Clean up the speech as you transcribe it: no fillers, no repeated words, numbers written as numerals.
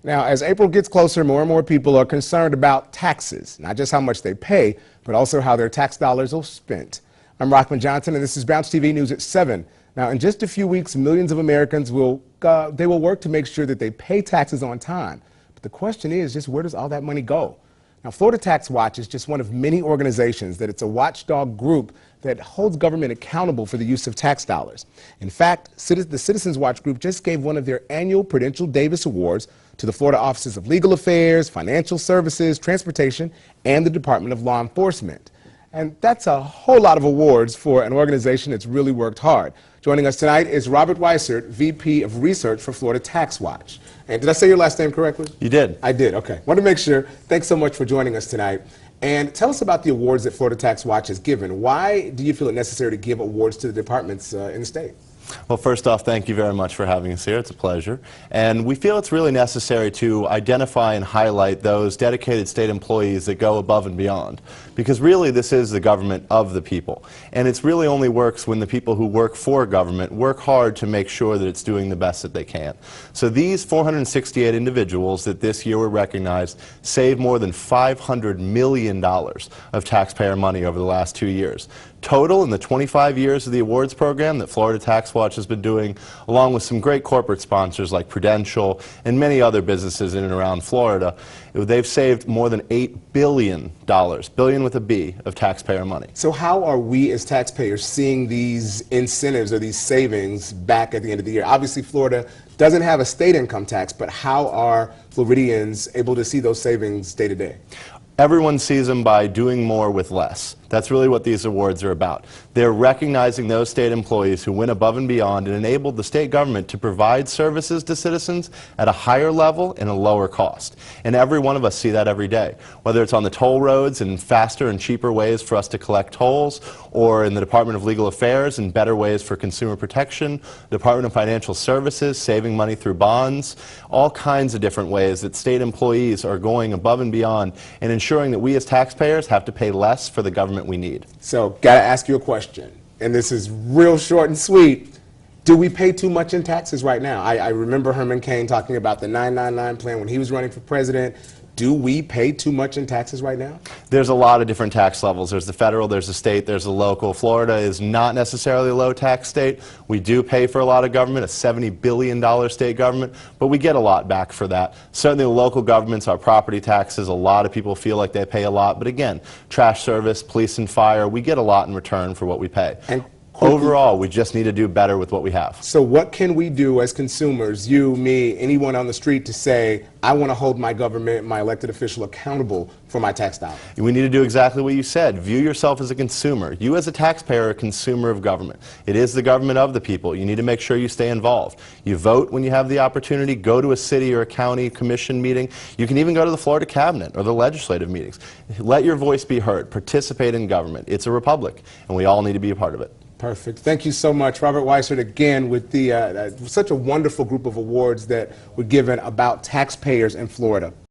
Now, as April gets closer, more and more people are concerned about taxes, not just how much they pay, but also how their tax dollars are spent. I'm Rockman Johnson, and this is Bounce TV News at 7. Now, in just a few weeks, millions of Americans will work to make sure that they pay taxes on time. But the question is just where does all that money go? Now, Florida Tax Watch is just one of many organizations that it's a watchdog group that holds government accountable for the use of tax dollars. In fact, the Citizens Watch group just gave one of their annual Prudential Davis Awards to the Florida Offices of Legal Affairs, Financial Services, Transportation, and the Department of Law Enforcement. And that's a whole lot of awards for an organization that's really worked hard. Joining us tonight is Robert Weissert, VP of Research for Florida Tax Watch. And did I say your last name correctly? You did. I did, okay. Want to make sure. Thanks so much for joining us tonight. And tell us about the awards that Florida Tax Watch has given. Why do you feel it necessary to give awards to the departments in the state? Well, first off, thank you very much for having us here. It's a pleasure. And we feel it's really necessary to identify and highlight those dedicated state employees that go above and beyond. Because really, this is the government of the people. And it really only works when the people who work for government work hard to make sure that it's doing the best that they can. So these 468 individuals that this year were recognized saved more than $500 million of taxpayer money over the last 2 years. Total in the 25 years of the awards program that Florida Tax Watch has been doing, along with some great corporate sponsors like Prudential and many other businesses in and around Florida, they've saved more than $8 billion, billion with a B, of taxpayer money. So how are we as taxpayers seeing these incentives or these savings back at the end of the year? Obviously, Florida doesn't have a state income tax, but how are Floridians able to see those savings day to day? Everyone sees them by doing more with less. That's really what these awards are about. They're recognizing those state employees who went above and beyond and enabled the state government to provide services to citizens at a higher level and a lower cost. And every one of us see that every day, whether it's on the toll roads and faster and cheaper ways for us to collect tolls, or in the Department of Legal Affairs and better ways for consumer protection, Department of Financial Services saving money through bonds, all kinds of different ways that state employees are going above and beyond and ensuring that we as taxpayers have to pay less for the government we need. So, gotta ask you a question, and this is real short and sweet. Do we pay too much in taxes right now? I remember Herman Cain talking about the 999 plan when he was running for president. Do we pay too much in taxes right now? There's a lot of different tax levels. There's the federal, there's the state, there's the local. Florida is not necessarily a low tax state. We do pay for a lot of government, a $70 billion state government, but we get a lot back for that. Certainly the local governments, our property taxes, a lot of people feel like they pay a lot, but again, trash service, police and fire, we get a lot in return for what we pay. And overall, we just need to do better with what we have. So what can we do as consumers, you, me, anyone on the street, to say, I want to hold my government, my elected official accountable for my tax dollars? We need to do exactly what you said. View yourself as a consumer. You as a taxpayer are a consumer of government. It is the government of the people. You need to make sure you stay involved. You vote when you have the opportunity. Go to a city or a county commission meeting. You can even go to the Florida cabinet or the legislative meetings. Let your voice be heard. Participate in government. It's a republic, and we all need to be a part of it. Perfect. Thank you so much, Robert Weissert, again, with the such a wonderful group of awards that were given about taxpayers in Florida.